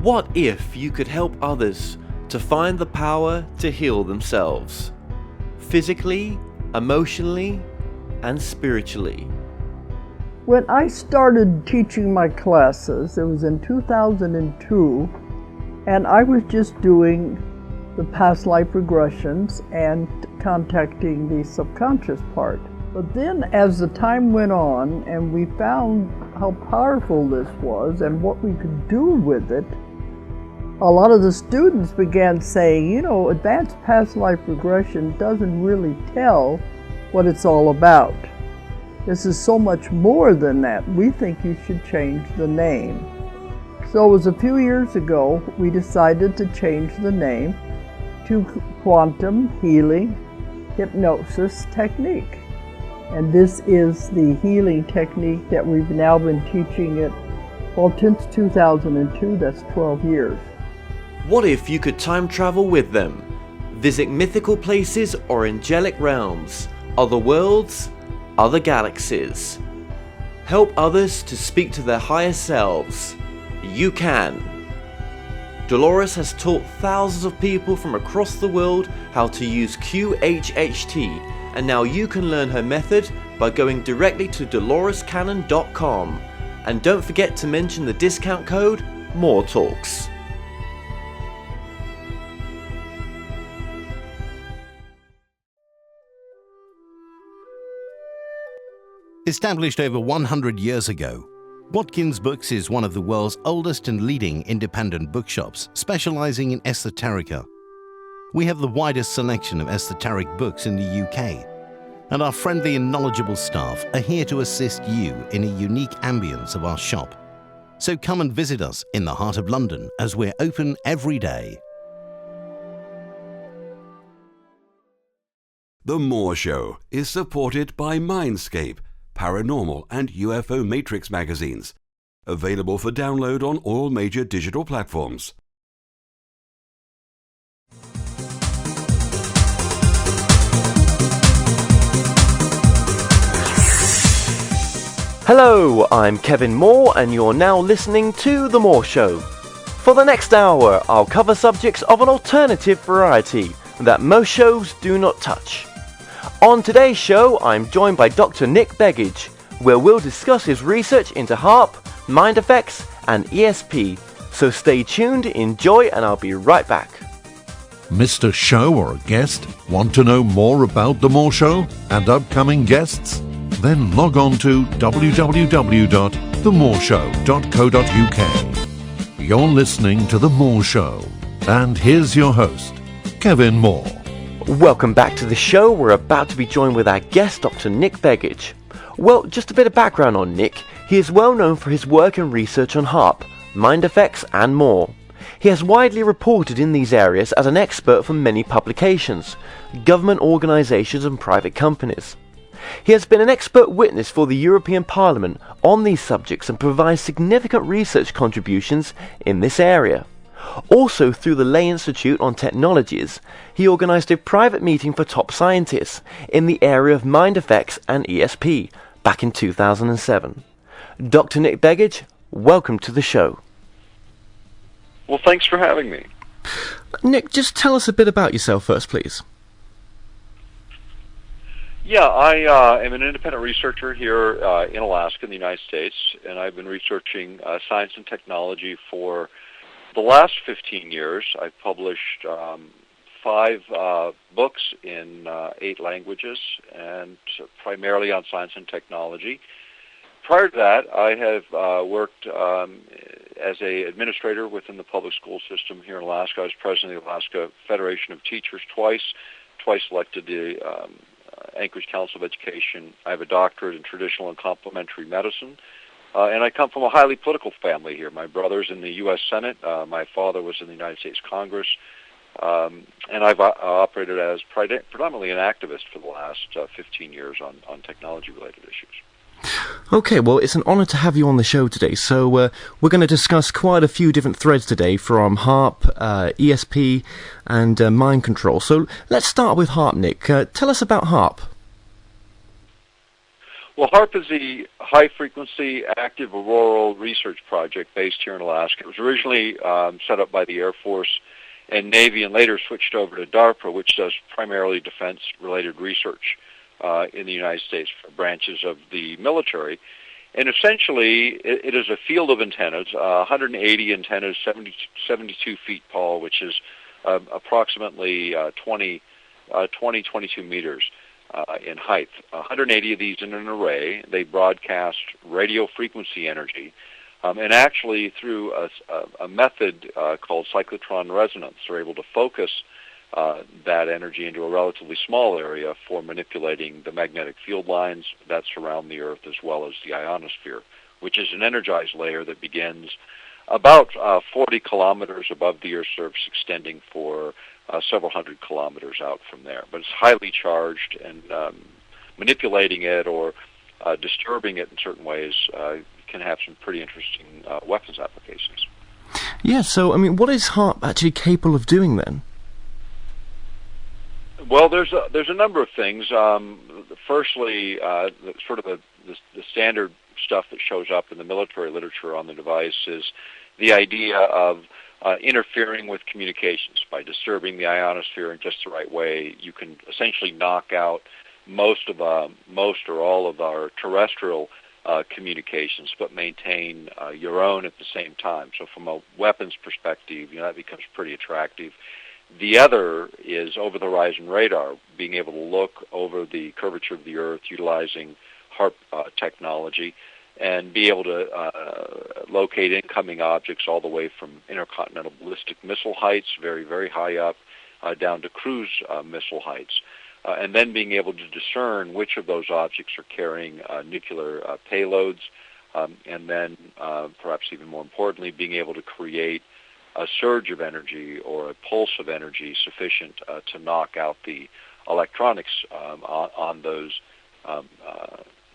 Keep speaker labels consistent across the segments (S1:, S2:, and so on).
S1: What if you could help others to find the power to heal themselves? Physically, emotionally, and spiritually.
S2: When I started teaching my classes, it was in 2002, and I was just doing the past life regressions and contacting the subconscious part. But then as the time went on and we found how powerful this was and what we could do with it, a lot of the students began saying, you know, advanced past life regression doesn't really tell what it's all about. This is so much more than that. We think you should change the name. So it was a few years ago we decided to change the name to Quantum Healing Hypnosis Technique. And this is the healing technique that we've now been teaching it, well, since 2002, that's 12 years.
S1: What if you could time travel with them? Visit mythical places or angelic realms, other worlds, other galaxies. Help others to speak to their higher selves. You can. Dolores has taught thousands of people from across the world how to use QHHT, and now you can learn her method by going directly to dolorescannon.com. And don't forget to mention the discount code MORETALKS.
S3: Established over 100 years ago, Watkins Books is one of the world's oldest and leading independent bookshops specializing in esoterica. We have the widest selection of esoteric books in the UK, and our friendly and knowledgeable staff are here to assist you in a unique ambience of our shop. So come and visit us in the heart of London as we're open every day.
S4: The More Show is supported by Mindscape, Paranormal and UFO Matrix magazines, available for download on all major digital platforms.
S1: Hello, I'm Kevin Moore and you're now listening to The More Show. For the next hour, I'll cover subjects of an alternative variety that most shows do not touch. On today's show, I'm joined by Dr. Nick Begich, where we'll discuss his research into HAARP, mind effects, and ESP. So stay tuned, enjoy, and I'll be right back.
S5: Missed a show or a guest? Want to know more about The More Show and upcoming guests? Then log on to www.themoreshow.co.uk. You're listening to The More Show, and here's your host, Kevin Moore.
S1: Welcome back to the show. We're about to be joined with our guest, Dr. Nick Begich. Well, just a bit of background on Nick. He is well known for his work and research on HAARP, mind effects and more. He has widely reported in these areas as an expert for many publications, government organisations and private companies. He has been an expert witness for the European Parliament on these subjects and provides significant research contributions in this area. Also, through the Ley Institute on Technologies, he organised a private meeting for top scientists in the area of mind effects and ESP back in 2007. Dr. Nick Begich, welcome to the show.
S6: Well, thanks for having me.
S1: Nick, just tell us a bit about yourself first, please.
S6: Yeah, I am an independent researcher here in Alaska in the United States, and I've been researching science and technology for the last 15 years. I've published 5 books in 8 languages, and primarily on science and technology. Prior to that, I have worked as an administrator within the public school system here in Alaska. I was president of the Alaska Federation of Teachers twice elected the Anchorage Council of Education. I have a doctorate in traditional and complementary medicine. And I come from a highly political family here. My brother's in the U.S. Senate. My father was in the United States Congress. And I've operated as predominantly an activist for the last 15 years on technology-related issues.
S1: Okay, well, it's an honour to have you on the show today. So we're going to discuss quite a few different threads today, from HAARP, ESP, and mind control. So let's start with HAARP, Nick. Tell us about HAARP.
S6: Well, HAARP is the High Frequency Active Auroral Research Project based here in Alaska. It was originally set up by the Air Force and Navy and later switched over to DARPA, which does primarily defense-related research in the United States for branches of the military. And essentially, it is a field of antennas, 180 antennas, 72 feet tall, which is approximately 22 meters in height. 180 of these in an array. They broadcast radio frequency energy. And actually, through a method called cyclotron resonance, they're able to focus that energy into a relatively small area for manipulating the magnetic field lines that surround the Earth, as well as the ionosphere, which is an energized layer that begins about 40 kilometers above the Earth's surface, extending for several hundred kilometers out from there. But it's highly charged, and manipulating it or disturbing it in certain ways can have some pretty interesting weapons applications.
S1: Yeah, so, I mean, what is HAARP actually capable of doing then?
S6: Well, there's a number of things. Firstly, the standard stuff that shows up in the military literature on the device is the idea of interfering with communications. By disturbing the ionosphere in just the right way, you can essentially knock out most or all of our terrestrial communications, but maintain your own at the same time. So from a weapons perspective, that becomes pretty attractive. The other is over-the-horizon radar, being able to look over the curvature of the Earth utilizing HAARP technology and be able to locate incoming objects all the way from intercontinental ballistic missile heights, very, very high up, down to cruise missile heights. And then being able to discern which of those objects are carrying nuclear payloads, and then perhaps even more importantly, being able to create a surge of energy or a pulse of energy sufficient to knock out the electronics on those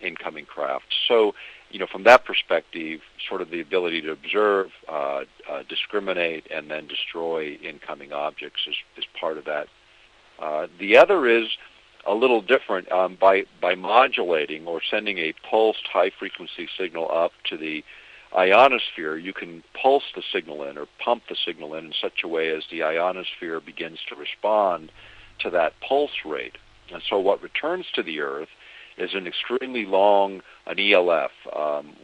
S6: incoming craft. So, from that perspective, sort of the ability to observe, discriminate, and then destroy incoming objects is part of that. The other is a little different. By modulating or sending a pulsed high-frequency signal up to the ionosphere, you can pulse the signal in or pump the signal in such a way as the ionosphere begins to respond to that pulse rate. And so what returns to the Earth is an extremely long, an ELF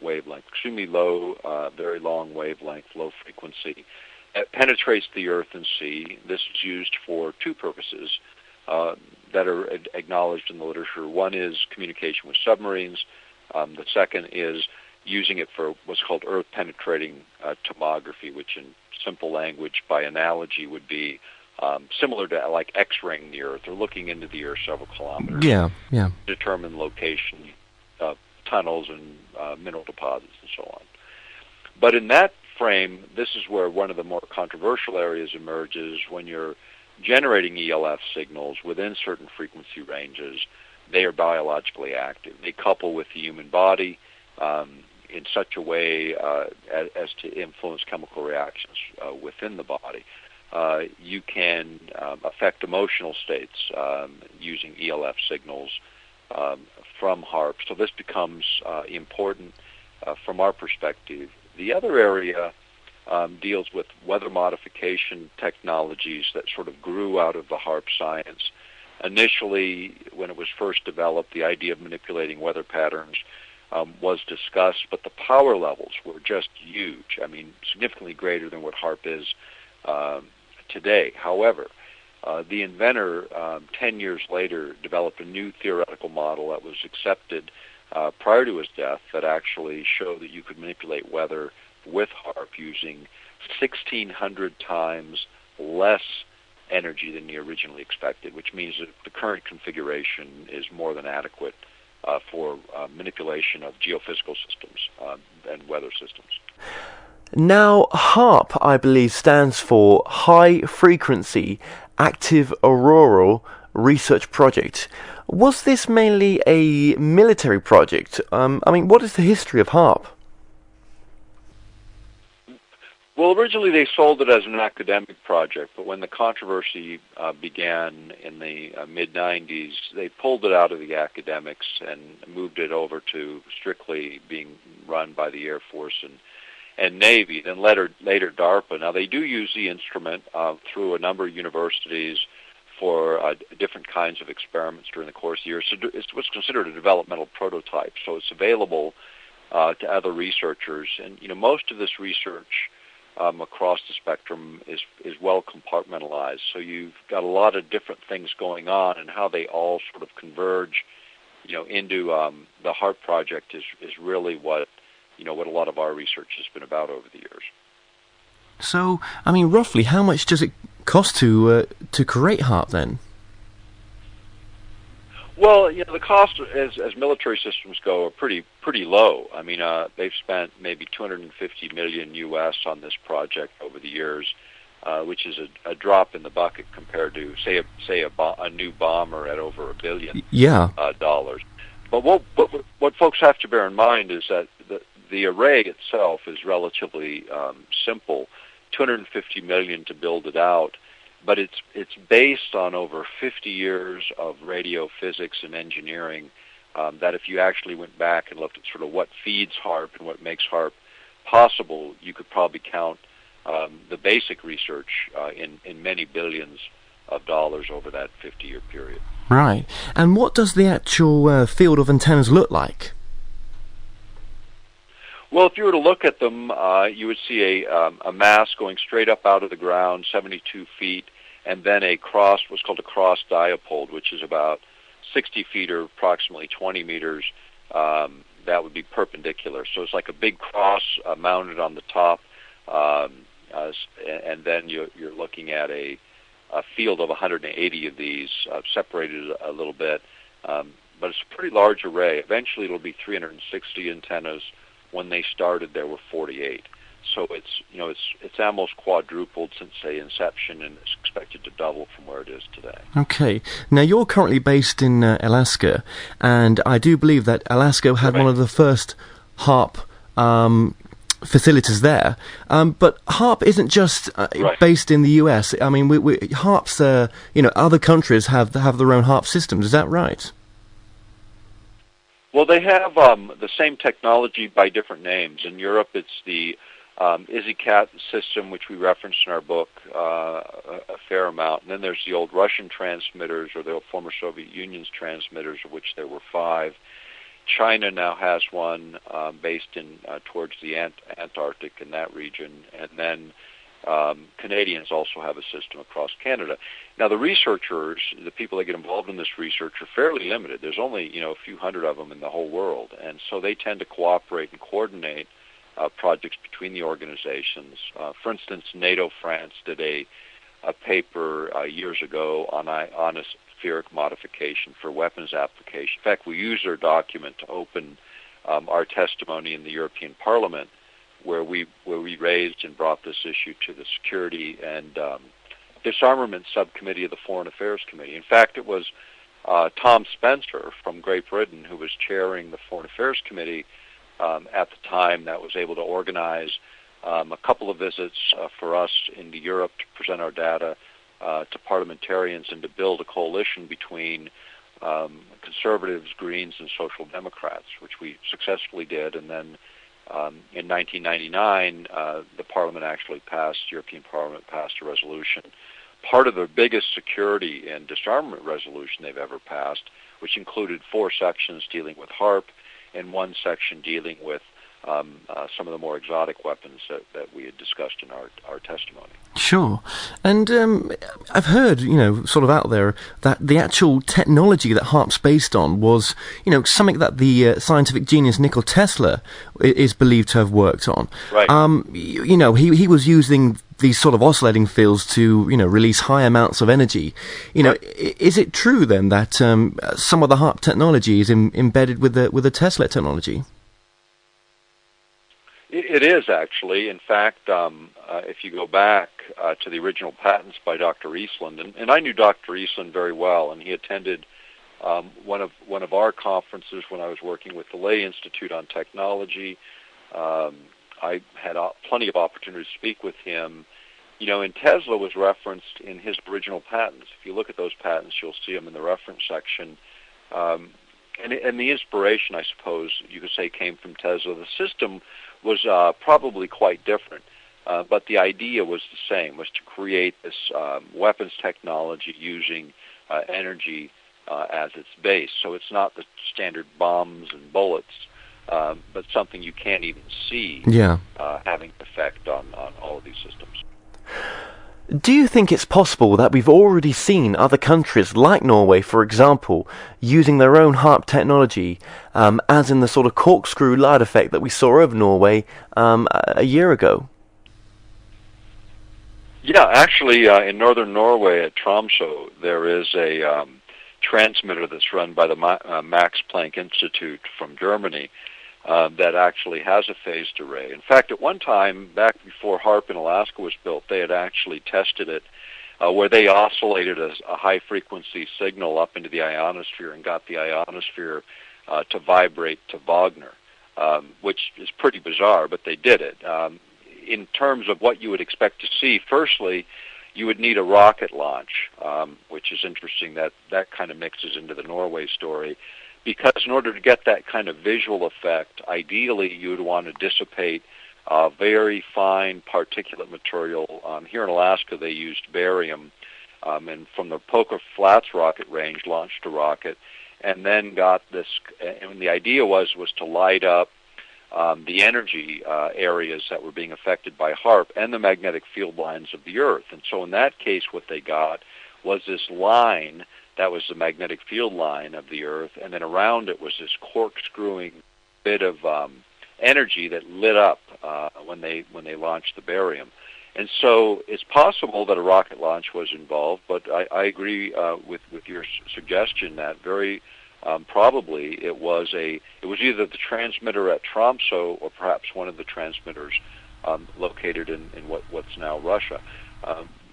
S6: wavelength, extremely low, very long wavelength, low frequency. It penetrates the Earth and sea. This is used for two purposes that are acknowledged in the literature. One is communication with submarines. The second is using it for what's called Earth-penetrating tomography, which in simple language, by analogy, would be similar to like X-raying the Earth or looking into the Earth several kilometers.
S1: Yeah.
S6: Determine location of tunnels and mineral deposits and so on. But in that frame, this is where one of the more controversial areas emerges. When you're generating ELF signals within certain frequency ranges, they are biologically active. They couple with the human body in such a way as to influence chemical reactions within the body. You can affect emotional states using ELF signals from HAARP. So this becomes important from our perspective. The other area deals with weather modification technologies that sort of grew out of the HAARP science. Initially, when it was first developed, the idea of manipulating weather patterns was discussed, but the power levels were just huge. I mean, significantly greater than what HAARP is today. However, the inventor, 10 years later, developed a new theoretical model that was accepted prior to his death that actually showed that you could manipulate weather with HAARP using 1,600 times less energy than he originally expected, which means that the current configuration is more than adequate for manipulation of geophysical systems and weather systems.
S1: Now, HAARP, I believe, stands for High Frequency Active Auroral Research Project. Was this mainly a military project? What is the history of HAARP?
S6: Well, originally they sold it as an academic project, but when the controversy began in the mid-'90s, they pulled it out of the academics and moved it over to strictly being run by the Air Force and Navy, then later DARPA. Now, they do use the instrument through a number of universities for different kinds of experiments during the course of the year. So it's what's considered a developmental prototype, so it's available to other researchers. And, most of this research across the spectrum is well compartmentalized. So you've got a lot of different things going on, and how they all sort of converge, into the HAARP project is really what a lot of our research has been about over the years.
S1: So, roughly, how much does it cost to create HAARP then?
S6: Well, the cost as military systems go are pretty low. They've spent maybe $250 million US on this project over the years, which is a drop in the bucket compared to say a new bomber at over $1 billion.
S1: Yeah.
S6: Dollars. But what folks have to bear in mind is that the array itself is relatively simple. $250 million to build it out. But it's based on over 50 years of radio physics and engineering that if you actually went back and looked at sort of what feeds HAARP and what makes HAARP possible, you could probably count the basic research in many billions of dollars over that 50-year period.
S1: Right. And what does the actual field of antennas look like?
S6: Well, if you were to look at them, you would see a mass going straight up out of the ground, 72 feet, and then what's called a cross dipole, which is about 60 feet or approximately 20 meters. That would be perpendicular. So it's like a big cross mounted on the top, and then you're looking at a field of 180 of these, separated a little bit. But it's a pretty large array. Eventually it'll be 360 antennas. When they started, there were 48. So it's almost quadrupled since, say, inception, and it's expected to double from where it is today. Okay.
S1: Now, you're currently based in Alaska, and I do believe that Alaska had one of the first HAARP facilities there. But HAARP isn't just based in the U.S. HAARP's, other countries have their own HAARP systems. Is that right?
S6: Well, they have the same technology by different names. In Europe, it's the EasyCat system, which we referenced in our book a fair amount. And then there's the old Russian transmitters, or the old former Soviet Union's transmitters, of which there were 5. China now has one based in towards the Antarctic in that region. And then Canadians also have a system across Canada. Now, the researchers, the people that get involved in this research, are fairly limited. There's only, a few hundred of them in the whole world. And so they tend to cooperate and coordinate projects between the organizations. For instance, NATO France did a paper years ago on ionospheric modification for weapons application. In fact, we used their document to open our testimony in the European Parliament, where we raised and brought this issue to the Security and Disarmament Subcommittee of the Foreign Affairs Committee. In fact, it was Tom Spencer from Great Britain, who was chairing the Foreign Affairs Committee at the time, that was able to organize a couple of visits for us into Europe to present our data to parliamentarians and to build a coalition between conservatives, Greens, and Social Democrats, which we successfully did. And then in 1999, European Parliament passed a resolution, part of the biggest security and disarmament resolution they've ever passed, which included 4 sections dealing with HAARP and 1 section dealing with some of the more exotic weapons that we had discussed in our testimony.
S1: Sure. And I've heard, sort of out there, that the actual technology that HAARP's based on was, something that the scientific genius Nikola Tesla is believed to have worked on.
S6: Right.
S1: He was using these sort of oscillating fields to, release high amounts of energy. Is it true then that some of the HAARP technology is embedded with the Tesla technology?
S6: It is, actually. In fact, if you go back to the original patents by Dr. Eastland, and I knew Dr. Eastland very well, and he attended one of our conferences when I was working with the Lay Institute on Technology. I had plenty of opportunity to speak with him. And Tesla was referenced in his original patents. If you look at those patents, you'll see them in the reference section. And the inspiration, I suppose you could say, came from Tesla. The system was probably quite different, but the idea was the same, was to create this weapons technology using energy as its base. So it's not the standard bombs and bullets, but something you can't even see having an effect on all of these systems.
S1: Do you think it's possible that we've already seen other countries, like Norway, for example, using their own HAARP technology, as in the sort of corkscrew light effect that we saw over Norway a year ago?
S6: Yeah, actually, in northern Norway at Tromsø, there is a transmitter that's run by the Max Planck Institute from Germany that actually has a phased array. In fact, at one time, back before HAARP in Alaska was built, they had actually tested it where they oscillated a high-frequency signal up into the ionosphere and got the ionosphere to vibrate to Wagner, which is pretty bizarre, but they did it. In terms of what you would expect to see, firstly, you would need a rocket launch, which is interesting that kind of mixes into the Norway story. Because in order to get that kind of visual effect, ideally you would want to dissipate very fine particulate material. Here in Alaska they used barium, and from the Poker Flats rocket range launched a rocket, and then got this, and the idea was to light up the energy areas that were being affected by HAARP and the magnetic field lines of the Earth. And so in that case what they got was this line that was the magnetic field line of the Earth, and then around it was this corkscrewing bit of energy that lit up when they launched the barium. And so it's possible that a rocket launch was involved, but I agree with your suggestion that very probably it was either the transmitter at Tromsø or perhaps one of the transmitters located in what's now Russia.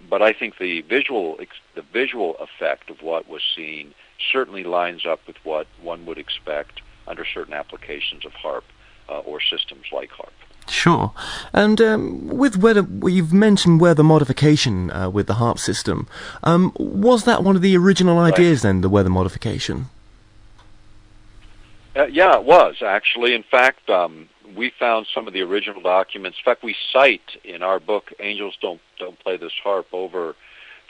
S6: But I think the visual effect of what was seen certainly lines up with what one would expect under certain applications of HAARP or systems like HAARP.
S1: Sure. And with you've mentioned weather modification with the HAARP system. Was that one of the original ideas then, the weather modification?
S6: Yeah, it was, actually. In fact, we found some of the original documents. In fact, we cite in our book, Angels Don't Play This HAARP, over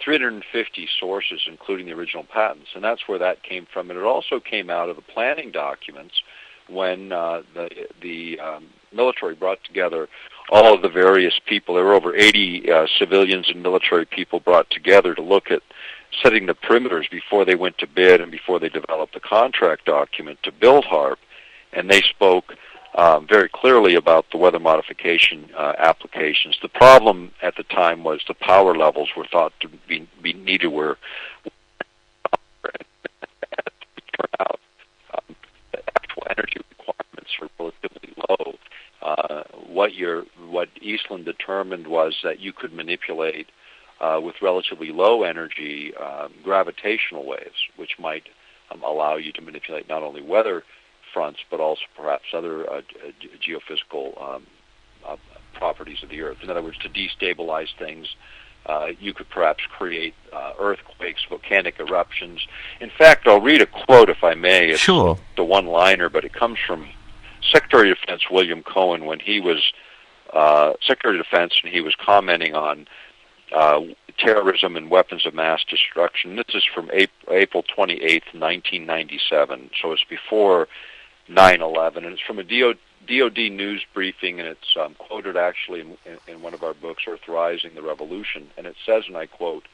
S6: 350 sources, including the original patents, and that's where that came from. And it also came out of the planning documents when the military brought together all of the various people. There were over 80 civilians and military people brought together to look at setting the perimeters before they went to bid and before they developed the contract document to build HAARP, and they spoke very clearly about the weather modification applications. The problem at the time was the power levels were thought to be needed were out. The actual energy requirements are relatively low. What Eastland determined was that you could manipulate with relatively low energy gravitational waves, which might allow you to manipulate not only weather fronts, but also perhaps other geophysical properties of the Earth. In other words, to destabilize things, you could perhaps create earthquakes, volcanic eruptions. In fact, I'll read a quote, if I may. It's
S1: Sure.
S6: The one-liner, but it comes from Secretary of Defense William Cohen when he was Secretary of Defense, and he was commenting on terrorism and weapons of mass destruction. This is from April 28th, 1997, so it's before 9/11, and it's from a DOD news briefing, and it's quoted actually in one of our books, Earthrising the Revolution, and it says, and I quote,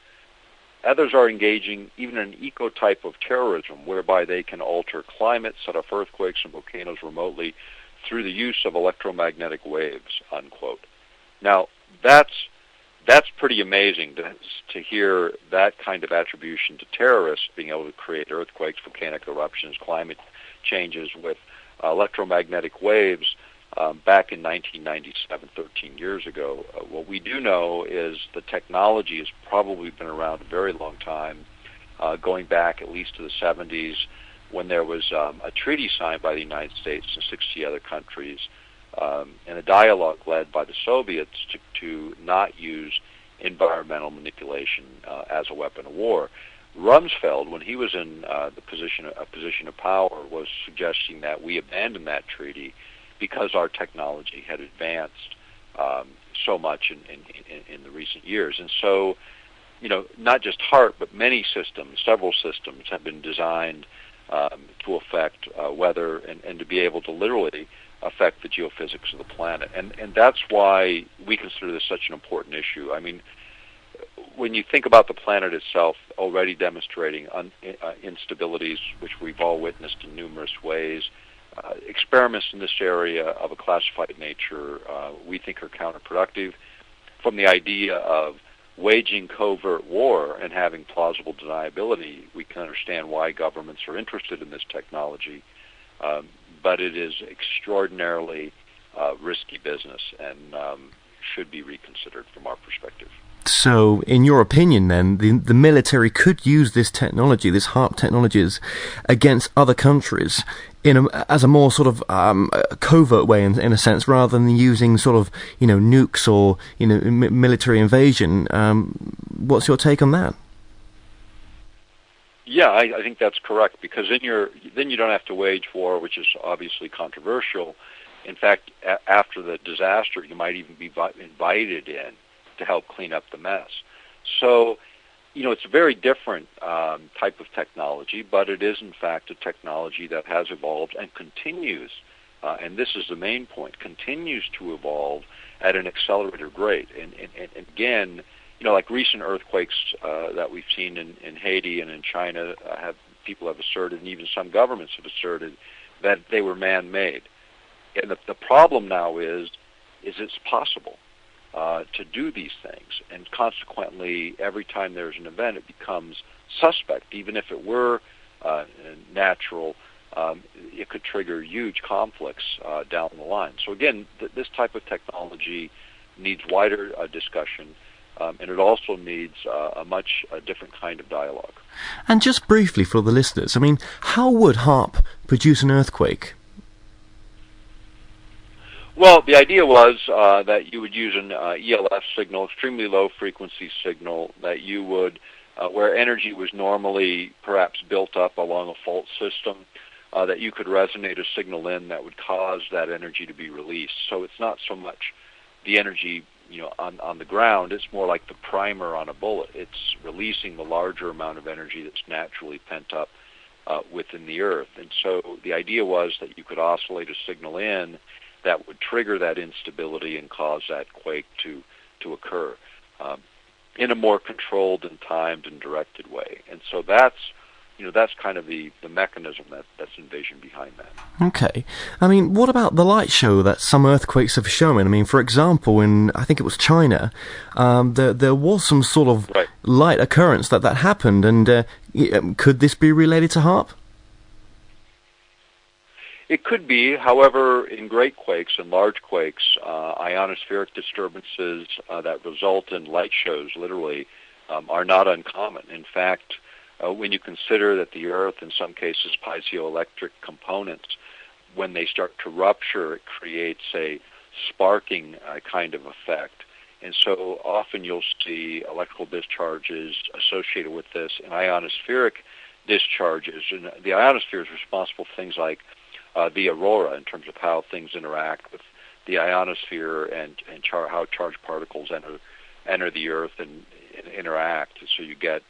S6: "Others are engaging even in an eco-type of terrorism whereby they can alter climate, set off earthquakes and volcanoes remotely through the use of electromagnetic waves," unquote. Now, that's pretty amazing to hear that kind of attribution to terrorists, being able to create earthquakes, volcanic eruptions, climate changes with electromagnetic waves back in 1997, 13 years ago. What we do know is the technology has probably been around a very long time, going back at least to the 70s when there was a treaty signed by the United States and 60 other countries and a dialogue led by the Soviets to not use environmental manipulation as a weapon of war. Rumsfeld, when he was in a position of power, was suggesting that we abandon that treaty because our technology had advanced so much in the recent years. And so, not just HAARP, but many systems, several systems, have been designed to affect weather and to be able to literally affect the geophysics of the planet. And that's why we consider this such an important issue. I mean, when you think about the planet itself already demonstrating instabilities, which we've all witnessed in numerous ways, experiments in this area of a classified nature we think are counterproductive. From the idea of waging covert war and having plausible deniability, we can understand why governments are interested in this technology, but it is extraordinarily risky business and should be reconsidered from our perspective.
S1: So, in your opinion, then, the military could use this technology, this HAARP technologies, against other countries as a more sort of covert way, in a sense, rather than using sort of nukes or military invasion. What's your take on that?
S6: Yeah, I think that's correct, because then you don't have to wage war, which is obviously controversial. In fact, after the disaster, you might even be invited in to help clean up the mess. So, it's a very different type of technology, but it is in fact a technology that has evolved and continues, and this is the main point, continues to evolve at an accelerated rate. And again, like recent earthquakes that we've seen in Haiti and in China, people have asserted, and even some governments have asserted, that they were man-made. And the problem now is it's possible to do these things, and consequently, every time there's an event, it becomes suspect. Even if it were natural, it could trigger huge conflicts down the line. So again, this type of technology needs wider discussion, and it also needs a much different kind of dialogue.
S1: And just briefly for the listeners, I mean, how would HAARP produce an earthquake?
S6: Well, the idea was that you would use an ELF signal, extremely low frequency signal, that you would, where energy was normally perhaps built up along a fault system, that you could resonate a signal in that would cause that energy to be released. So it's not so much the energy, on the ground, it's more like the primer on a bullet. It's releasing the larger amount of energy that's naturally pent up within the Earth. And so the idea was that you could oscillate a signal in that would trigger that instability and cause that quake to occur in a more controlled and timed and directed way. And so that's kind of the mechanism that's envisioned behind that.
S1: Okay. I mean, what about the light show that some earthquakes have shown? I mean, for example, in, I think it was China, there was some sort of light occurrence that happened, and could this be related to HAARP?
S6: It could be. However, in great quakes and large quakes, ionospheric disturbances that result in light shows, literally, are not uncommon. In fact, when you consider that the Earth, in some cases, piezoelectric components, when they start to rupture, it creates a sparking kind of effect. And so often you'll see electrical discharges associated with this, and ionospheric discharges. And the ionosphere is responsible for things like the aurora, in terms of how things interact with the ionosphere and how charged particles enter the Earth and interact. So you get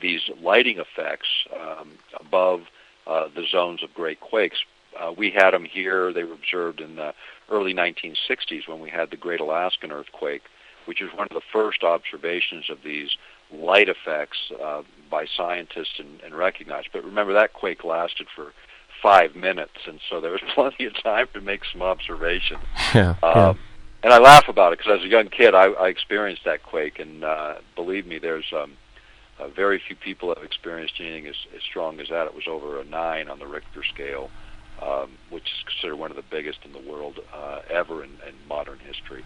S6: these lighting effects above the zones of great quakes. We had them here. They were observed in the early 1960s when we had the Great Alaskan Earthquake, which is one of the first observations of these light effects by scientists and recognized. But remember, that quake lasted for 5 minutes, and so there was plenty of time to make some observations.
S1: Yeah.
S6: And I laugh about it because as a young kid, I experienced that quake, and believe me, there's very few people have experienced anything as strong as that. It was over a 9 on the Richter scale, which is considered one of the biggest in the world ever in modern history.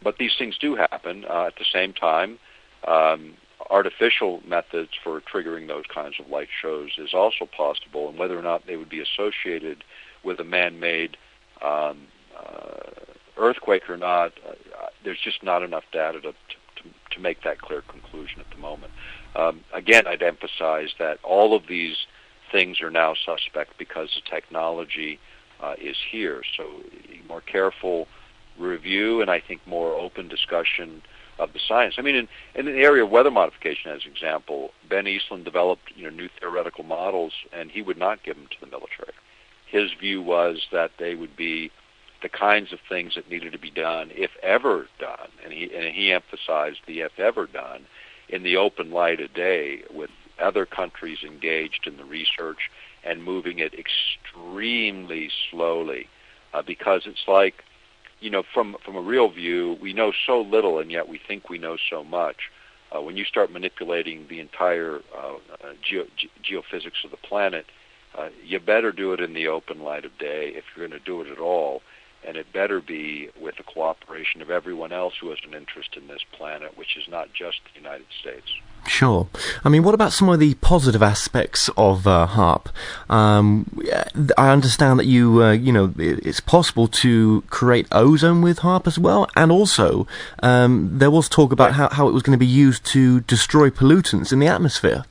S6: But these things do happen. At the same time, artificial methods for triggering those kinds of light shows is also possible, and whether or not they would be associated with a man-made earthquake or not, there's just not enough data to make that clear conclusion at the moment. Again, I'd emphasize that all of these things are now suspect because the technology is here. So more careful review and I think more open discussion of the science. I mean, in the area of weather modification, as an example, Ben Eastland developed new theoretical models, and he would not give them to the military. His view was that they would be the kinds of things that needed to be done, if ever done, and he emphasized the if ever done, in the open light of day, with other countries engaged in the research and moving it extremely slowly, because it's like, from a real view, we know so little, and yet we think we know so much. When you start manipulating the entire geophysics of the planet, you better do it in the open light of day if you're going to do it at all, and it better be with the cooperation of everyone else who has an interest in this planet, which is not just the United States.
S1: Sure. I mean, what about some of the positive aspects of HAARP? I understand that it's possible to create ozone with HAARP as well, and also there was talk about how it was going to be used to destroy pollutants in the atmosphere.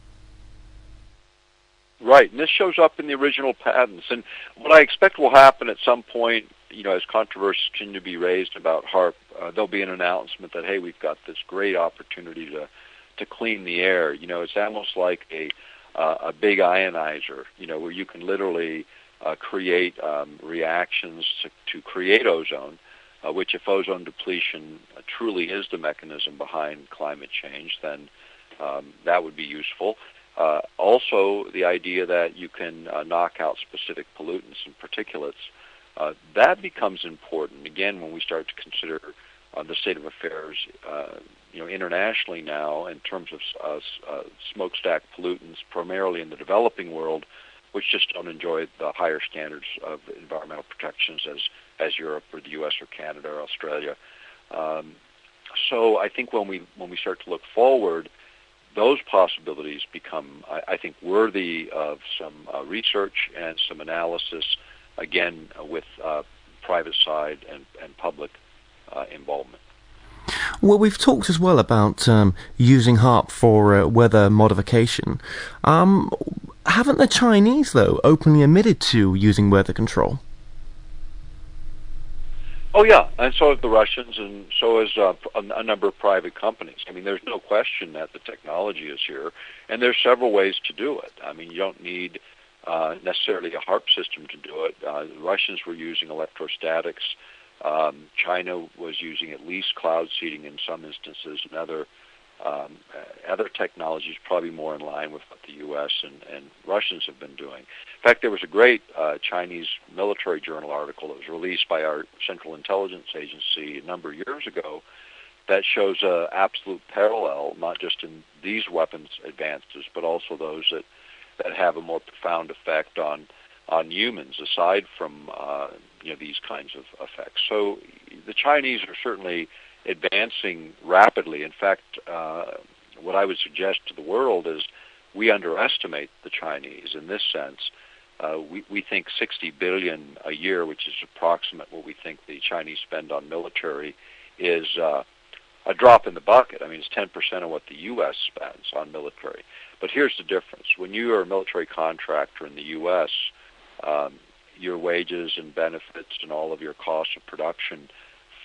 S6: Right, and this shows up in the original patents. And what I expect will happen at some point, as controversies continue to be raised about HAARP, there'll be an announcement that, hey, we've got this great opportunity to clean the air. It's almost like a big ionizer, where you can literally create reactions to create ozone, which if ozone depletion truly is the mechanism behind climate change, then that would be useful. Also, the idea that you can knock out specific pollutants and particulates, that becomes important, again, when we start to consider the state of affairs internationally now in terms of smokestack pollutants, primarily in the developing world, which just don't enjoy the higher standards of environmental protections as Europe or the U.S. or Canada or Australia. So I think when we start to look forward, those possibilities become, I think, worthy of some research and some analysis, again, with private side and public involvement.
S1: Well, we've talked as well about using HAARP for weather modification. Haven't the Chinese, though, openly admitted to using weather control?
S6: Oh, yeah, and so have the Russians, and so has a number of private companies. I mean, there's no question that the technology is here, and there's several ways to do it. I mean, you don't need necessarily a HAARP system to do it. The Russians were using electrostatics. China was using at least cloud seeding in some instances, and other technologies probably more in line with what the U.S. and Russians have been doing. In fact, there was a great Chinese military journal article that was released by our Central Intelligence Agency a number of years ago that shows an absolute parallel, not just in these weapons advances, but also those that have a more profound effect on humans, aside from these kinds of effects. So the Chinese are certainly advancing rapidly. In fact, what I would suggest to the world is we underestimate the Chinese in this sense. We think 60 billion a year, which is approximate what we think the Chinese spend on military, is a drop in the bucket. I mean, it's 10% of what the U.S. spends on military. But here's the difference. When you are a military contractor in the U.S., your wages and benefits and all of your costs of production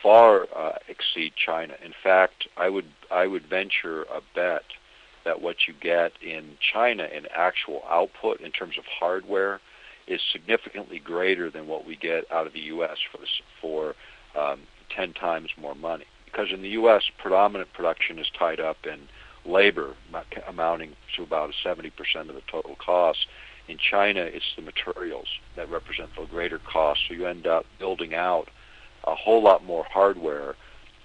S6: far exceed China. In fact, I would venture a bet that what you get in China in actual output in terms of hardware is significantly greater than what we get out of the U.S. for 10 times more money. Because in the U.S., predominant production is tied up in labor, amounting to about 70% of the total cost. In China, it's the materials that represent the greater cost, so you end up building out a whole lot more hardware.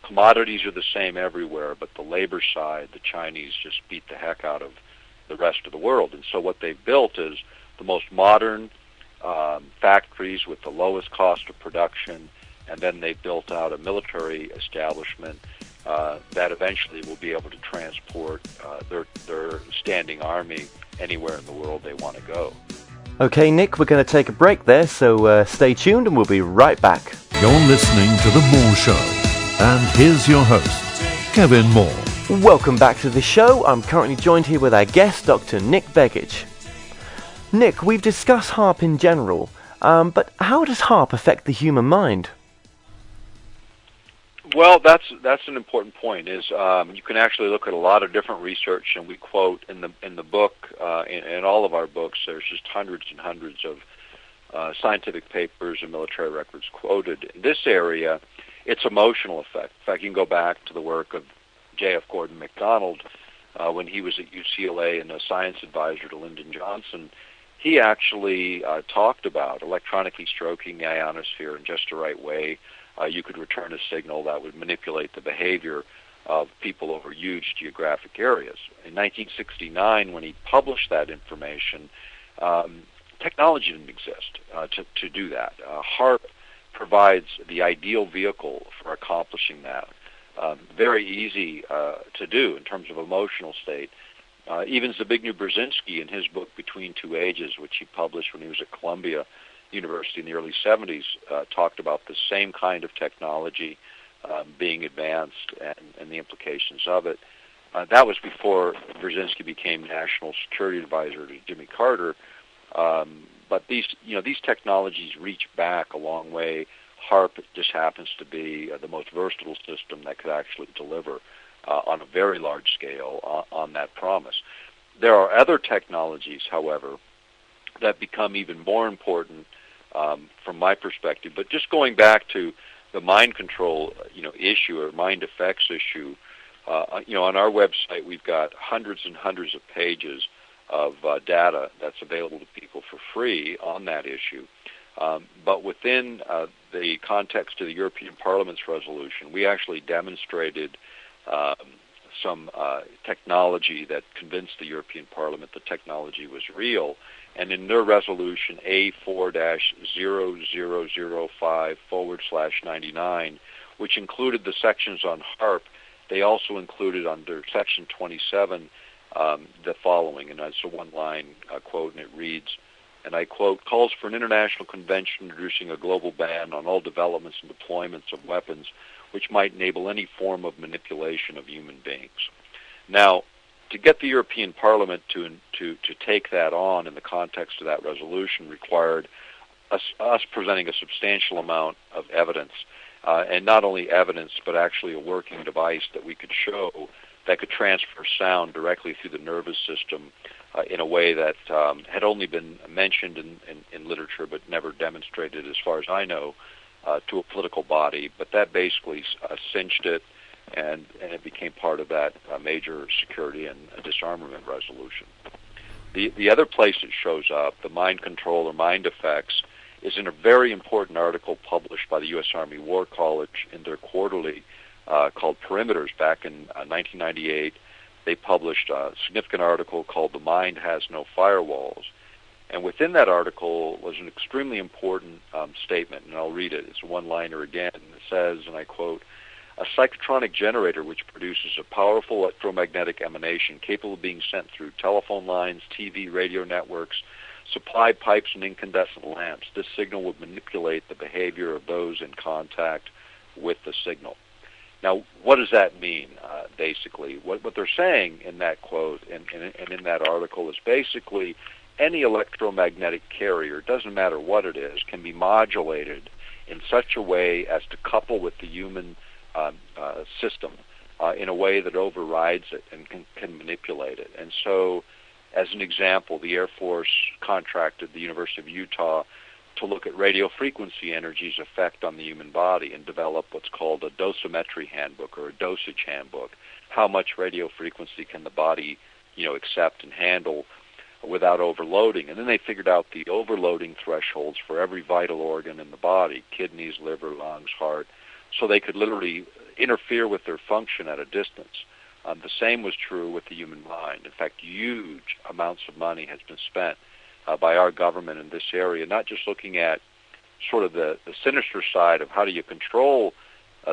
S6: Commodities are the same everywhere, but the labor side, the Chinese just beat the heck out of the rest of the world. And so what they've built is the most modern factories with the lowest cost of production, and then they've built out a military establishment that eventually will be able to transport their standing army anywhere in the world they want to go.
S1: Okay, Nick, we're going to take a break there, so stay tuned and we'll be right back.
S5: You're listening to The Moore Show. And here's your host, Kevin Moore.
S1: Welcome back to the show. I'm currently joined here with our guest, Dr. Nick Begich. Nick, we've discussed HAARP in general, but how does HAARP affect the human mind?
S6: Well, that's an important point. Is you can actually look at a lot of different research, and we quote in the book, in all of our books. There's just hundreds and hundreds of scientific papers and military records quoted. In this area, it's emotional effect. In fact, you can go back to the work of J.F. Gordon MacDonald when he was at UCLA and a science advisor to Lyndon Johnson. He actually talked about electronically stroking the ionosphere in just the right way. You could return a signal that would manipulate the behavior of people over huge geographic areas. In 1969, when he published that information, technology didn't exist to do that. HAARP provides the ideal vehicle for accomplishing that. Very easy to do in terms of emotional state. Even Zbigniew Brzezinski, in his book Between Two Ages, which he published when he was at Columbia University in the early 70s, talked about the same kind of technology being advanced and the implications of it. That was before Brzezinski became National Security Advisor to Jimmy Carter. But these technologies reach back a long way. HAARP just happens to be the most versatile system that could actually deliver on a very large scale on that promise. There are other technologies, however, that become even more important from my perspective. But just going back to the mind control, issue or mind effects issue, on our website we've got hundreds and hundreds of pages of data that's available to people for free on that issue. But within the context of the European Parliament's resolution, we actually demonstrated some technology that convinced the European Parliament the technology was real. And in their resolution A4-0005/99, which included the sections on HAARP, they also included under Section 27 the following, and that's a one-line quote, and it reads, and I quote, calls for an international convention introducing a global ban on all developments and deployments of weapons which might enable any form of manipulation of human beings. Now, to get the European Parliament to take that on in the context of that resolution required us presenting a substantial amount of evidence, and not only evidence, but actually a working device that we could show that could transfer sound directly through the nervous system in a way that had only been mentioned in literature but never demonstrated, as far as I know, to a political body. But that basically cinched it, and it became part of that major security and disarmament resolution. The other place it shows up, the mind control or mind effects, is in a very important article published by the U.S. Army War College in their quarterly called Perimeters back in 1998. They published a significant article called The Mind Has No Firewalls. And within that article was an extremely important statement, and I'll read it. It's a one-liner again. It says, and I quote, a psychotronic generator which produces a powerful electromagnetic emanation capable of being sent through telephone lines, TV, radio networks, supply pipes, and incandescent lamps. This signal would manipulate the behavior of those in contact with the signal. Now, what does that mean, basically? What they're saying in that quote and in that article is basically any electromagnetic carrier, doesn't matter what it is, can be modulated in such a way as to couple with the human system in a way that overrides it and can manipulate it. And so, as an example, the Air Force contracted the University of Utah to look at radio frequency energy's effect on the human body and develop what's called a dosimetry handbook or a dosage handbook. How much radio frequency can the body, accept and handle without overloading? And then they figured out the overloading thresholds for every vital organ in the body, kidneys, liver, lungs, heart, so they could literally interfere with their function at a distance. The same was true with the human mind. In fact, huge amounts of money has been spent by our government in this area, not just looking at sort of the sinister side of how do you control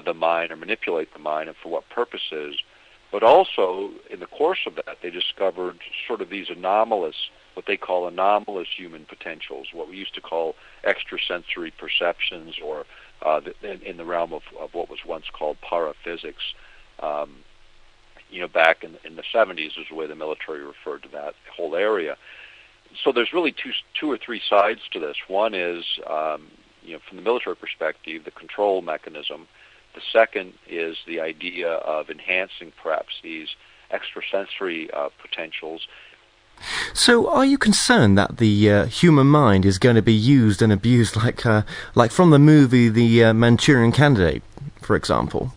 S6: the mind or manipulate the mind and for what purposes, but also in the course of that they discovered sort of these what they call anomalous human potentials, what we used to call extrasensory perceptions or in the realm of what was once called paraphysics. Back in the 70s is the way the military referred to that whole area. So there's really two or three sides to this. One is, from the military perspective, the control mechanism. The second is the idea of enhancing perhaps these extrasensory potentials.
S1: So are you concerned that the human mind is going to be used and abused like from the movie The Manchurian Candidate, for example?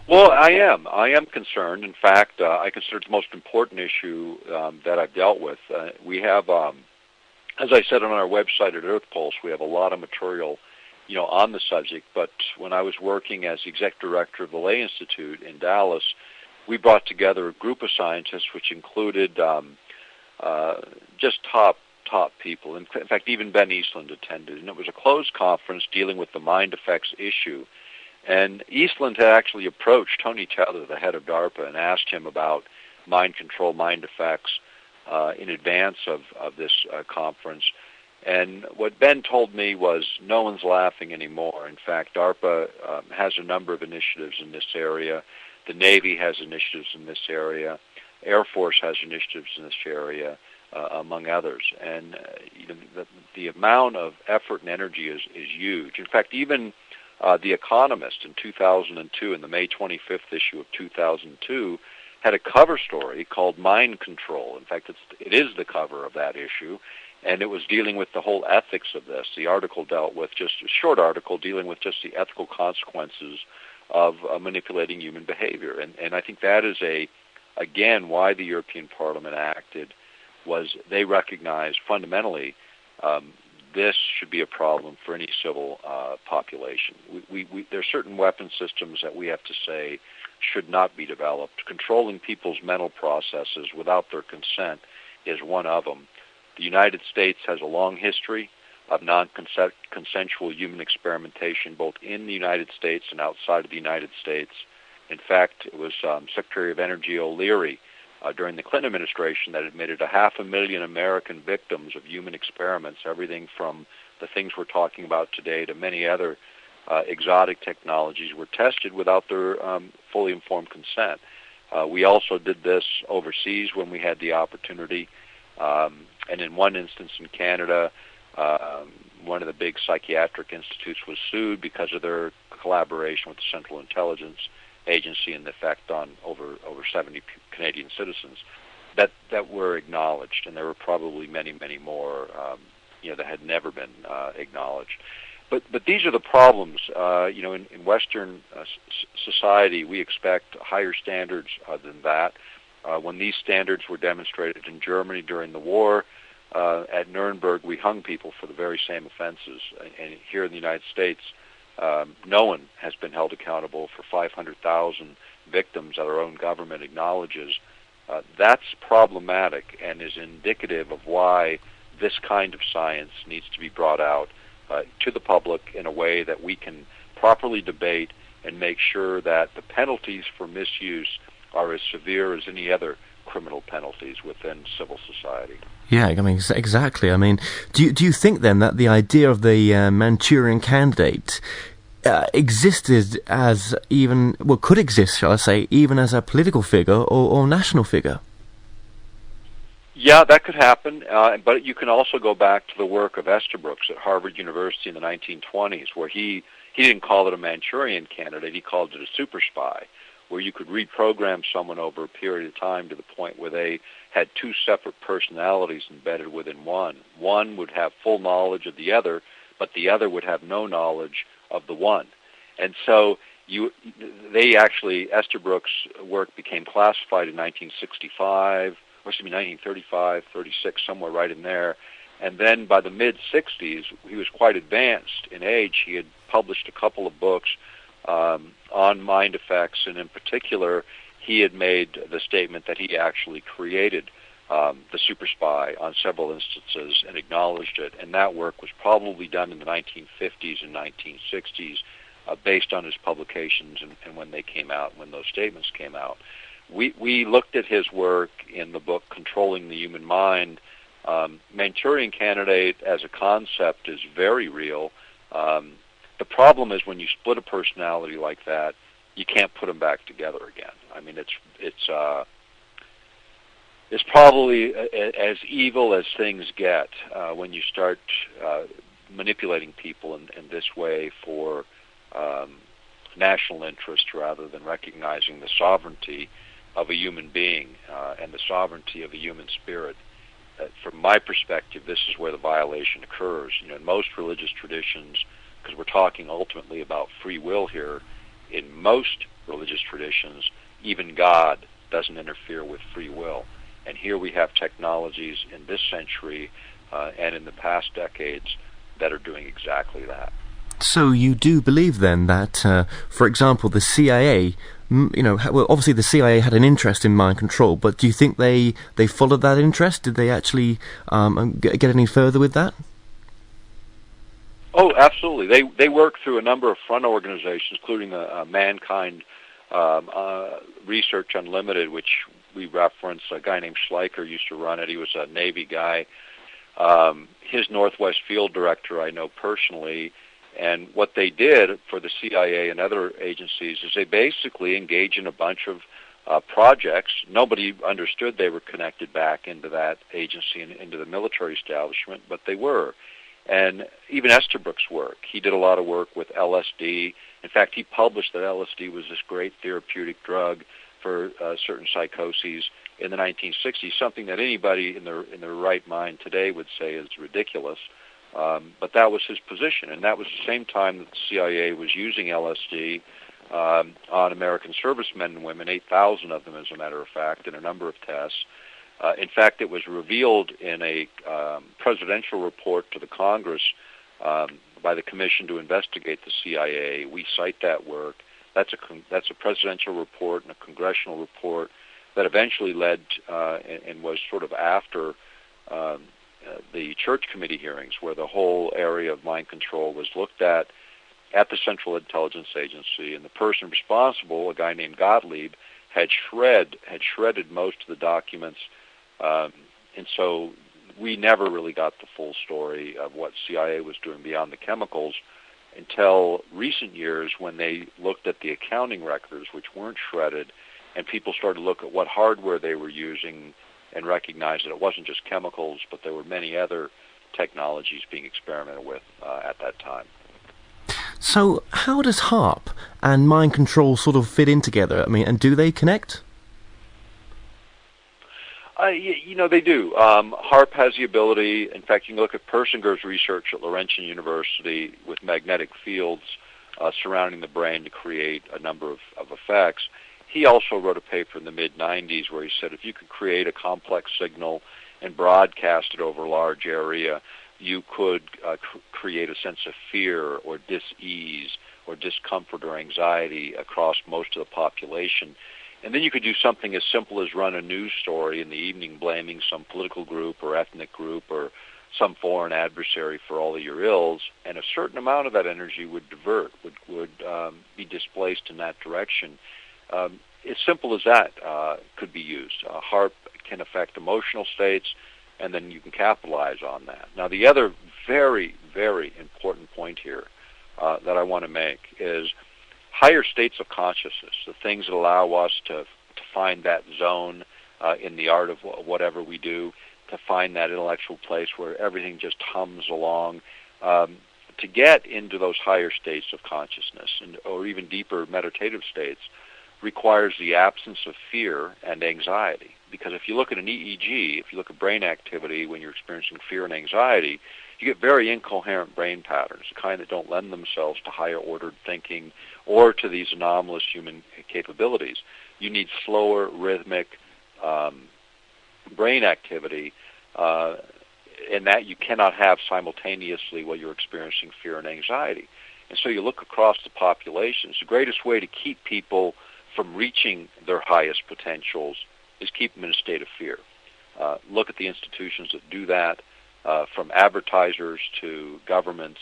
S6: Well, I am concerned. In fact, I consider it the most important issue that I've dealt with. We have, as I said on our website at Earth Pulse, we have a lot of material, on the subject. But when I was working as the executive director of the Lay Institute in Dallas, we brought together a group of scientists, which included just top people. In fact, even Ben Eastland attended, and it was a closed conference dealing with the mind effects issue. And Eastland had actually approached Tony Tether, the head of DARPA, and asked him about mind control, mind effects in advance of this conference. And what Ben told me was no one's laughing anymore. In fact, DARPA has a number of initiatives in this area. The Navy has initiatives in this area. Air Force has initiatives in this area, among others. And the amount of effort and energy is huge. In fact, even The Economist in 2002, in the May 25th issue of 2002, had a cover story called Mind Control. In fact, it is the cover of that issue, and it was dealing with the whole ethics of this. The article dealt with, just a short article, dealing with just the ethical consequences of manipulating human behavior. And I think that is, again, why the European Parliament acted, was they recognized fundamentally this should be a problem for any civil population. There are certain weapon systems that we have to say should not be developed. Controlling people's mental processes without their consent is one of them. The United States has a long history of non-consensual human experimentation, both in the United States and outside of the United States. In fact, it was Secretary of Energy O'Leary during the Clinton administration that admitted 500,000 American victims of human experiments, everything from the things we're talking about today to many other exotic technologies, were tested without their fully informed consent. We also did this overseas when we had the opportunity, and in one instance in Canada, one of the big psychiatric institutes was sued because of their collaboration with the Central Intelligence Agency and the effect on over 70 Canadian citizens that were acknowledged, and there were probably many more that had never been acknowledged. But these are the problems. In Western society, we expect higher standards than that. When these standards were demonstrated in Germany during the war, at Nuremberg, we hung people for the very same offenses. And here in the United States, no one has been held accountable for 500,000 victims that our own government acknowledges. That's problematic and is indicative of why this kind of science needs to be brought out to the public in a way that we can properly debate and make sure that the penalties for misuse are as severe as any other criminal penalties within civil society.
S1: Yeah, I mean, exactly. I mean, do you think then that the idea of the Manchurian Candidate existed as could exist, shall I say, even as a political figure or national figure?
S6: Yeah, that could happen, but you can also go back to the work of Estabrooks at Harvard University in the 1920s, where he didn't call it a Manchurian Candidate, he called it a super spy, where you could reprogram someone over a period of time to the point where they had two separate personalities embedded within one. One would have full knowledge of the other, but the other would have no knowledge of the one. And so Estabrooks' work became classified in 1935, 36, somewhere right in there. And then by the mid-60s, he was quite advanced in age. He had published a couple of books on mind effects, and in particular, he had made the statement that he actually created the super spy on several instances and acknowledged it. And that work was probably done in the 1950s and 1960s based on his publications and when they came out, when those statements came out. We looked at his work in the book Controlling the Human Mind. Manchurian Candidate as a concept is very real. The problem is when you split a personality like that, you can't put them back together again. I mean, it's probably as evil as things get when you start manipulating people in this way for national interest rather than recognizing the sovereignty of a human being and the sovereignty of a human spirit. From my perspective, this is where the violation occurs. You know, in most religious traditions, because we're talking ultimately about free will here, in most religious traditions, even God doesn't interfere with free will. And here we have technologies in this century and in the past decades that are doing exactly that.
S1: So you do believe then that, for example, the CIA, well, obviously the CIA had an interest in mind control, but do you think they followed that interest? Did they actually get any further with that?
S6: Oh, absolutely. They work through a number of front organizations, including Mankind Research Unlimited, which we reference. A guy named Schleicher used to run it. He was a Navy guy. His Northwest Field Director I know personally. And what they did for the CIA and other agencies is they basically engage in a bunch of projects. Nobody understood they were connected back into that agency and into the military establishment, but they were. And even Esterbrook's work, he did a lot of work with LSD. In fact, he published that LSD was this great therapeutic drug for certain psychoses in the 1960s, something that anybody in their right mind today would say is ridiculous. But that was his position, and that was the same time that the CIA was using LSD on American servicemen and women, 8,000 of them, as a matter of fact, in a number of tests. In fact, it was revealed in a presidential report to the Congress by the Commission to Investigate the CIA. We cite that work. That's a presidential report and a congressional report that eventually led and was sort of after the Church Committee hearings, where the whole area of mind control was looked at the Central Intelligence Agency, and the person responsible, a guy named Gottlieb, had shredded most of the documents, and so we never really got the full story of what CIA was doing beyond the chemicals until recent years, when they looked at the accounting records, which weren't shredded, and people started to look at what hardware they were using and recognized that it wasn't just chemicals, but there were many other technologies being experimented with at that time.
S1: So how does HAARP and mind control sort of fit in together? I mean, and do they connect?
S6: They do. HAARP has the ability, in fact, you can look at Persinger's research at Laurentian University with magnetic fields surrounding the brain to create a number of effects. He also wrote a paper in the mid-'90s where he said if you could create a complex signal and broadcast it over a large area, you could create a sense of fear or dis-ease or discomfort or anxiety across most of the population. And then you could do something as simple as run a news story in the evening blaming some political group or ethnic group or some foreign adversary for all of your ills, and a certain amount of that energy would divert, would be displaced in that direction. As simple as that could be used. HAARP can affect emotional states, and then you can capitalize on that. Now, the other very, very important point here that I want to make is higher states of consciousness, the things that allow us to find that zone in the art of whatever we do, to find that intellectual place where everything just hums along. To get into those higher states of consciousness or even deeper meditative states requires the absence of fear and anxiety. Because if you look at an EEG, if you look at brain activity when you're experiencing fear and anxiety, you get very incoherent brain patterns, the kind that don't lend themselves to higher ordered thinking or to these anomalous human capabilities. You need slower, rhythmic brain activity, and that you cannot have simultaneously while you're experiencing fear and anxiety. And so you look across the populations. The greatest way to keep people from reaching their highest potentials is keep them in a state of fear. Look at the institutions that do that, from advertisers to governments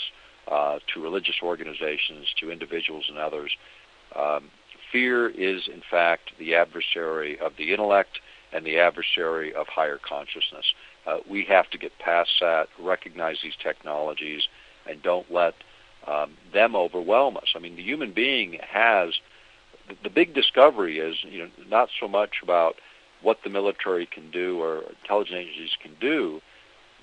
S6: to religious organizations to individuals and others. Fear is, in fact, the adversary of the intellect and the adversary of higher consciousness. We have to get past that, recognize these technologies, and don't let them overwhelm us. I mean, the human being has, the big discovery is, not so much about what the military can do or intelligence agencies can do,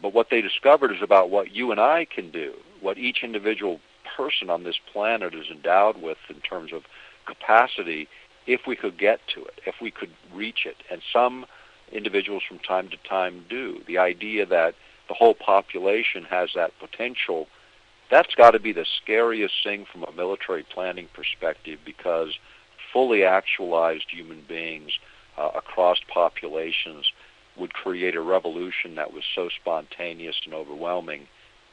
S6: but what they discovered is about what you and I can do, what each individual person on this planet is endowed with in terms of capacity, if we could get to it, if we could reach it. And some individuals from time to time do. The idea that the whole population has that potential, that's got to be the scariest thing from a military planning perspective, because fully actualized human beings across populations would create a revolution that was so spontaneous and overwhelming,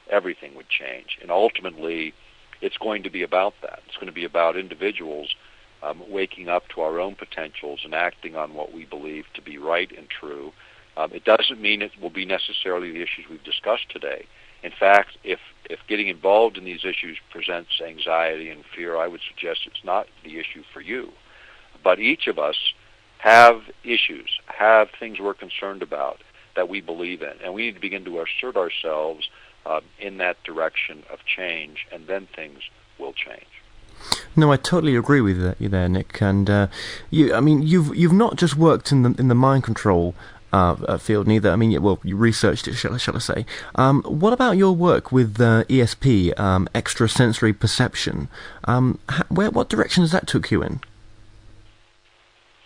S6: everything would change. And ultimately, it's going to be about that. It's going to be about individuals waking up to our own potentials and acting on what we believe to be right and true. It doesn't mean it will be necessarily the issues we've discussed today. In fact, if getting involved in these issues presents anxiety and fear, I would suggest it's not the issue for you. But each of us have issues, have things we're concerned about that we believe in, and we need to begin to assert ourselves in that direction of change, and then things will change.
S1: No, I totally agree with you there, Nick. And you've not just worked in the mind control field, neither. I mean, you researched it, shall I say? What about your work with ESP, extrasensory perception? What directions that took you in?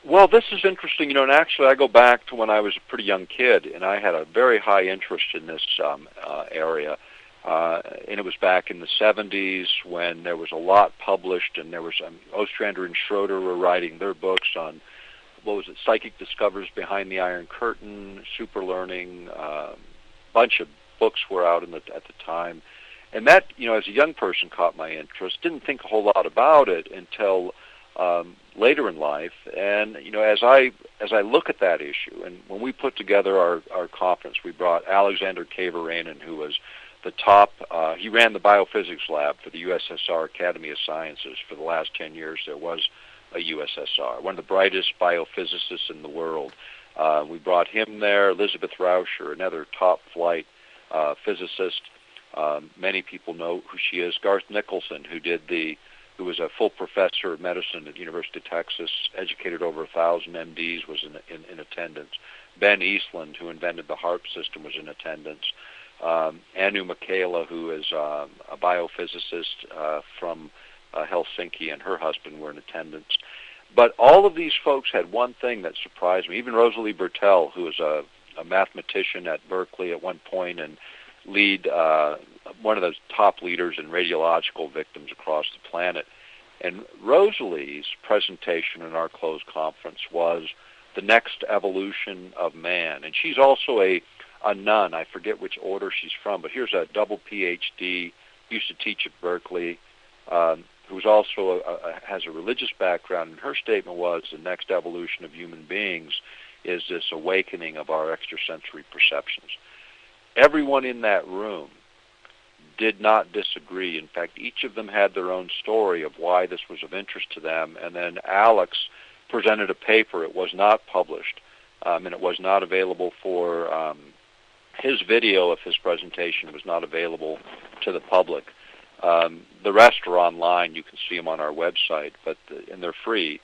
S6: Well, this is interesting, and actually I go back to when I was a pretty young kid, and I had a very high interest in this area. And it was back in the 70s when there was a lot published, and there was Ostrander and Schroeder were writing their books on, Psychic Discoveries Behind the Iron Curtain, Super Learning, a bunch of books were out at the time. And that, as a young person caught my interest. Didn't think a whole lot about it until later in life. And, as I look at that issue, and when we put together our conference, we brought Alexander Kavarainen, who was the top, he ran the biophysics lab for the USSR Academy of Sciences. For the last 10 years, there was a USSR, one of the brightest biophysicists in the world. We brought him there, Elizabeth Rauscher, another top-flight physicist. Many people know who she is. Garth Nicholson, who was a full professor of medicine at the University of Texas, educated over 1,000 MDs, was in attendance. Ben Eastland, who invented the HAARP system, was in attendance. Anu Makela, who is a biophysicist from Helsinki, and her husband were in attendance. But all of these folks had one thing that surprised me. Even Rosalie Bertell, who was a mathematician at Berkeley at one point and one of those top leaders in radiological victims across the planet. And Rosalie's presentation in our closed conference was the next evolution of man. And she's also a nun. I forget which order she's from, but here's a double PhD, used to teach at Berkeley, who's also has a religious background. And her statement was the next evolution of human beings is this awakening of our extrasensory perceptions. Everyone in that room did not disagree. In fact, each of them had their own story of why this was of interest to them. And then Alex presented a paper. It was not published, and it was not available for his video of his presentation was not available to the public. The rest are online. You can see them on our website, and they're free.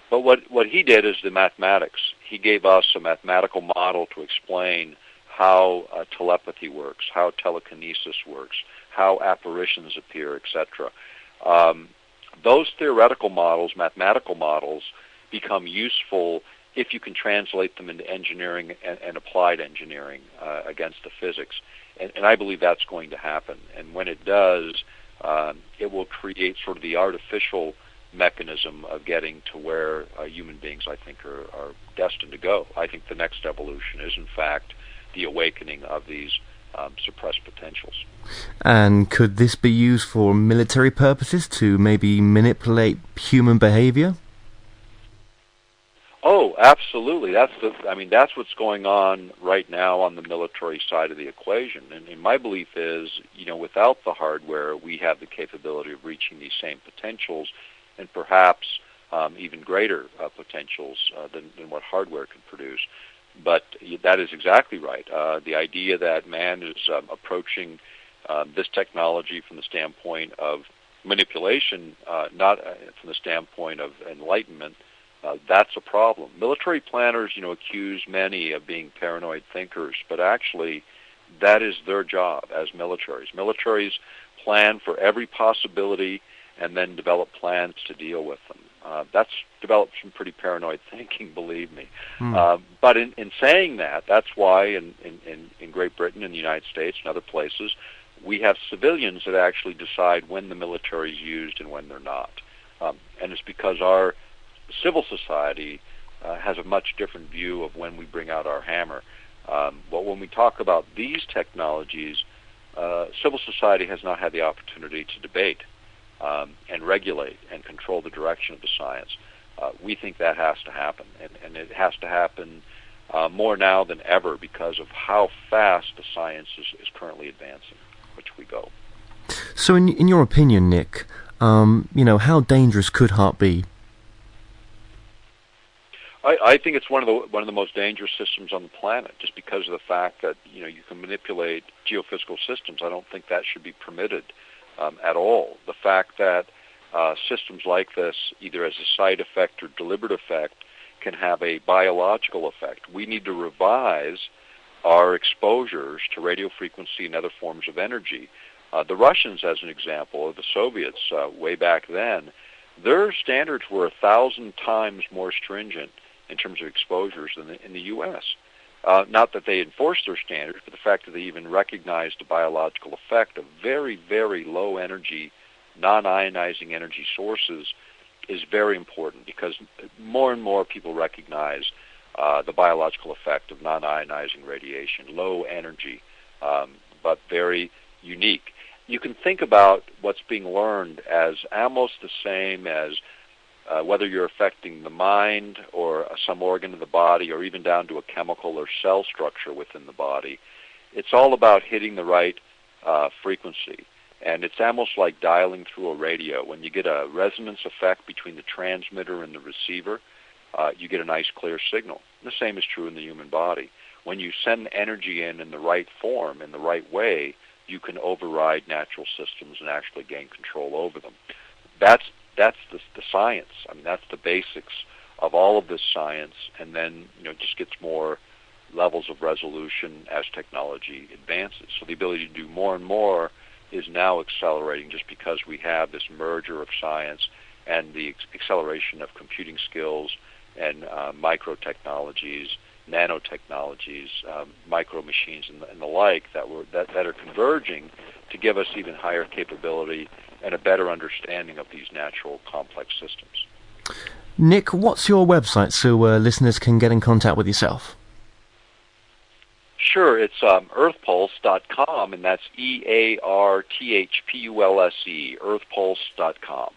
S6: But what he did is the mathematics. He gave us a mathematical model to explain how telepathy works, how telekinesis works, how apparitions appear, etc. Those theoretical models, mathematical models, become useful if you can translate them into engineering and applied engineering against the physics. And I believe that's going to happen. And when it does, it will create sort of the artificial mechanism of getting to where human beings, I think, are destined to go. I think the next evolution is, in fact, the awakening of these suppressed potentials.
S1: And could this be used for military purposes to maybe manipulate human behavior?
S6: Oh, absolutely. That's what's going on right now on the military side of the equation. And my belief is, without the hardware, we have the capability of reaching these same potentials, and perhaps even greater potentials than what hardware can produce. But that is exactly right. The idea that man is approaching This technology, from the standpoint of manipulation, not from the standpoint of enlightenment, that's a problem. Military planners, accuse many of being paranoid thinkers, but actually that is their job as militaries. Militaries plan for every possibility and then develop plans to deal with them. That's developed some pretty paranoid thinking, believe me. But in saying that, that's why in Great Britain and the United States and other places, we have civilians that actually decide when the military is used and when they're not. And it's because our civil society has a much different view of when we bring out our hammer. But when we talk about these technologies, civil society has not had the opportunity to debate and regulate and control the direction of the science. We think that has to happen, and it has to happen more now than ever because of how fast the science is currently advancing, which we go.
S1: So in your opinion, Nick, how dangerous could HAARP be?
S6: I think it's one of the most dangerous systems on the planet, just because of the fact that you can manipulate geophysical systems. I don't think that should be permitted at all. The fact that systems like this, either as a side effect or deliberate effect, can have a biological effect. We need to revise our exposures to radio frequency and other forms of energy. The Russians, as an example, or the Soviets, way back then, their standards were 1,000 times more stringent in terms of exposures than in the U.S. Not that they enforced their standards, but the fact that they even recognized the biological effect of very, very low energy, non-ionizing energy sources is very important, because more and more people recognize the biological effect of non-ionizing radiation, low energy, but very unique. You can think about what's being learned as almost the same as whether you're affecting the mind or some organ of the body, or even down to a chemical or cell structure within the body. It's all about hitting the right frequency. And it's almost like dialing through a radio. When you get a resonance effect between the transmitter and the receiver, you get a nice clear signal. The same is true in the human body. When you send energy in the right form, in the right way, you can override natural systems and actually gain control over them. That's the science. I mean, that's the basics of all of this science, and then it just gets more levels of resolution as technology advances. So the ability to do more and more is now accelerating, just because we have this merger of science and the acceleration of computing skills and micro-technologies, nanotechnologies, micro machines, and the like that are converging to give us even higher capability and a better understanding of these natural complex systems.
S1: Nick, what's your website so listeners can get in contact with yourself?
S6: Sure, it's earthpulse.com, and that's EARTHPULSE, earthpulse.com.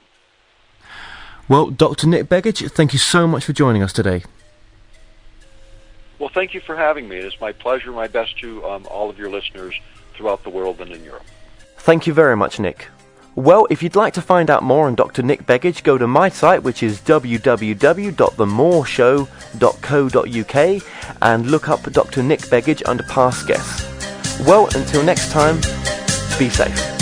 S1: Well, Dr. Nick Begich, thank you so much for joining us today.
S6: Well, thank you for having me. It is my pleasure, my best to all of your listeners throughout the world and in Europe.
S1: Thank you very much, Nick. Well, if you'd like to find out more on Dr. Nick Begich, go to my site, which is www.themoreshow.co.uk, and look up Dr. Nick Begich under past guests. Well, until next time, be safe.